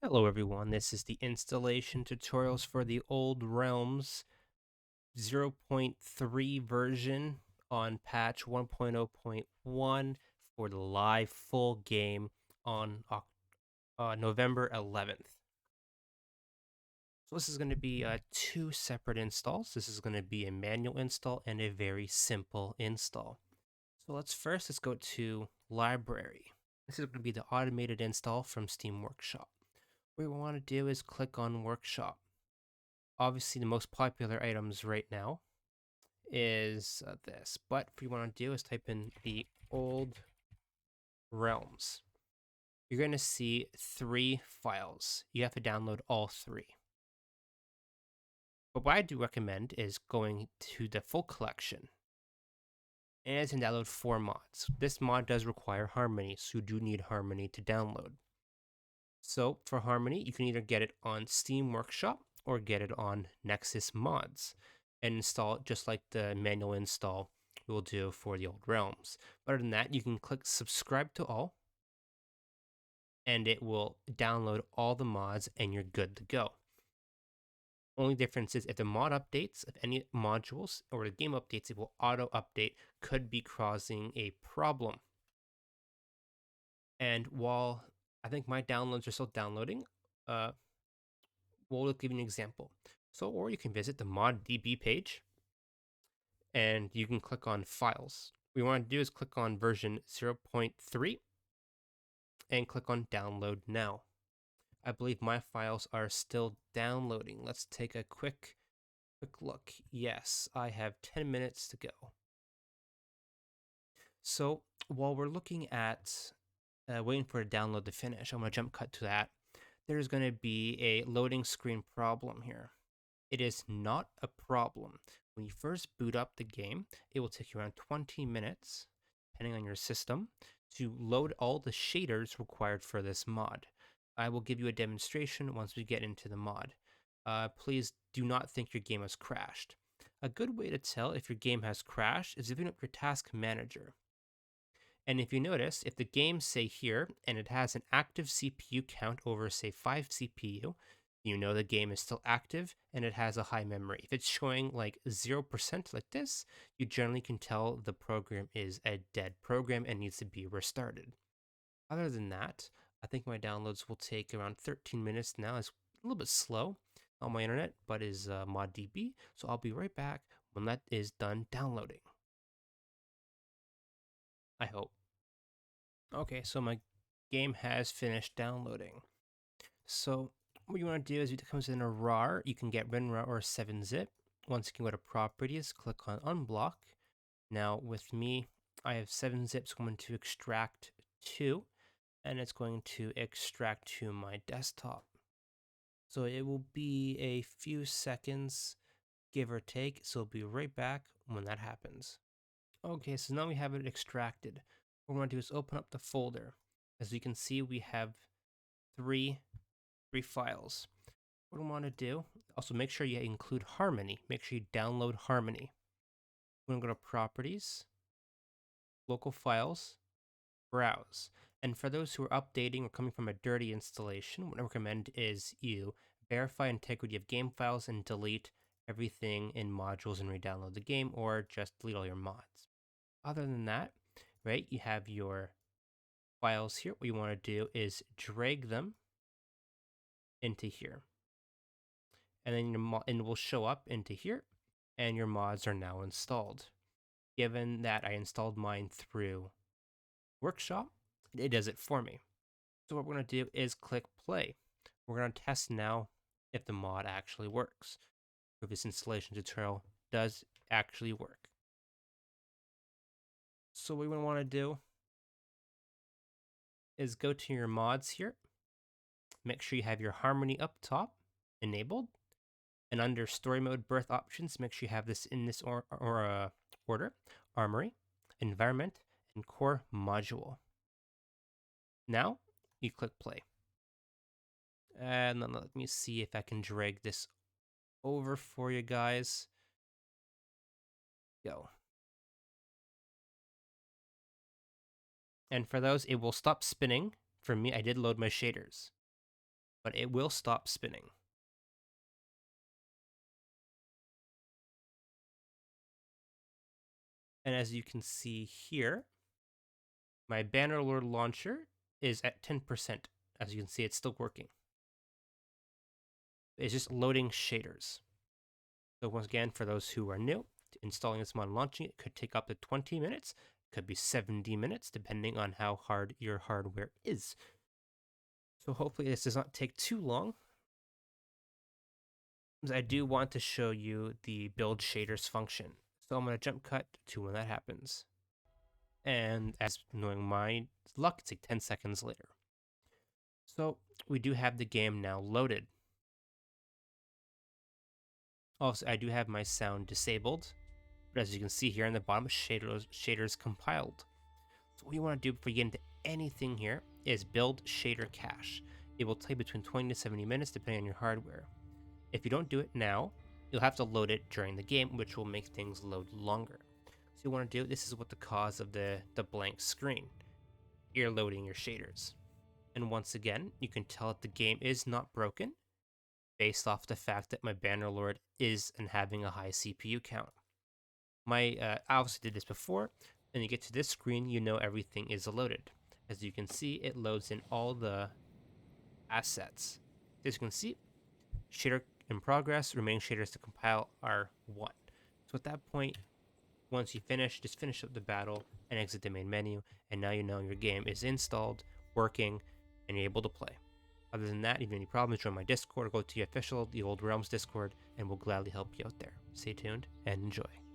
Hello everyone, this is the installation tutorials for the Old Realms 0.3 version on patch 1.0.1 for the live full game on November 11th. So this is going to be two separate installs. This is going to be a manual install and a very simple install. So let's go to library. This is going to be the automated install from Steam Workshop. What we want to do is click on Workshop. Obviously, the most popular items right now is this, but what you want to do is type in the Old Realms. You're going to see 3 files. You have to download all 3. But what I do recommend is going to the full collection and to download 4 mods. This mod does require Harmony, so you do need Harmony to download. So for Harmony, you can either get it on Steam Workshop or get it on Nexus Mods and install it just like the manual install we'll do for the Old Realms. But other than that, you can click subscribe to all and it will download all the mods and you're good to go. Only difference is if the mod updates, if any modules or the game updates, it will auto update, could be causing a problem. And while I think my downloads are still downloading, we'll give you an example. So, or you can visit the ModDB page and you can click on files. What we want to do is click on version 0.3 and click on download now. I believe my files are still downloading. Let's take a quick look. Yes, I have 10 minutes to go. So while we're looking at waiting for the download to finish, I'm going to jump cut to that. There's going to be a loading screen problem here. It is not a problem. When you first boot up the game, it will take you around 20 minutes, depending on your system, to load all the shaders required for this mod. I will give you a demonstration once we get into the mod. Please do not think your game has crashed. A good way to tell if your game has crashed is open up your task manager. And if you notice, if the game, say here, and it has an active CPU count over, say, 5 CPU, you know the game is still active and it has a high memory. If it's showing like 0% like this, you generally can tell the program is a dead program and needs to be restarted. Other than that, I think my downloads will take around 13 minutes now. It's a little bit slow on my internet, but is ModDB. So I'll be right back when that is done downloading. I hope. Okay, so my game has finished downloading. So what you want to do is it comes in a RAR. You can get WinRAR or 7-zip. Once you can go to properties, click on unblock. Now with me, I have 7-zip's going to extract to, and it's going to extract to my desktop. So it will be a few seconds, give or take. So I'll be right back when that happens. Okay, so now we have it extracted. What we're going to do is open up the folder. As you can see, we have three files. What I want to do, also make sure you include Harmony. Make sure you download Harmony. We're going to go to Properties, Local Files, Browse. And for those who are updating or coming from a dirty installation, what I recommend is you verify integrity of game files and delete everything in modules and re-download the game, or just delete all your mods. Other than that, right, you have your files here. What you want to do is drag them into here. And then it will show up into here, and your mods are now installed. Given that I installed mine through Workshop, it does it for me. So what we're going to do is click play. We're going to test now if the mod actually works. If this installation tutorial does actually work. So what we want to do is go to your mods here. Make sure you have your Harmony up top enabled. And under story mode birth options, make sure you have this in this order: Armory, Environment, and Core Module. Now you click play. And then let me see if I can drag this over for you guys. Go. And for those, it will stop spinning. For me, I did load my shaders. but it will stop spinning. And as you can see here, my Bannerlord launcher is at 10%. As you can see, it's still working. It's just loading shaders. So once again, for those who are new, installing this mod and launching it could take up to 20 minutes, could be 70 minutes, depending on how hard your hardware is. So hopefully this does not take too long. I do want to show you the build shaders function. So I'm going to jump cut to when that happens. And as knowing my luck, it's like 10 seconds later. So we do have the game now loaded. Also, I do have my sound disabled, but as you can see here on the bottom, shaders compiled. So what you want to do before you get into anything here is build shader cache. It will take between 20 to 70 minutes depending on your hardware. If you don't do it now, you'll have to load it during the game, which will make things load longer. So you want to do, this is what the cause of the blank screen. You're loading your shaders. And once again, you can tell that the game is not broken based off the fact that my Bannerlord is and having a high CPU count. I obviously did this before, and you get to this screen, you know everything is loaded. As you can see, it loads in all the assets. As you can see, shader in progress, remaining shaders to compile are 1. So at that point, once you finish, just finish up the battle and exit the main menu, and now you know your game is installed, working, and you're able to play. Other than that, if you have any problems, join my Discord or go to the official The Old Realms Discord, and we'll gladly help you out there. Stay tuned and enjoy.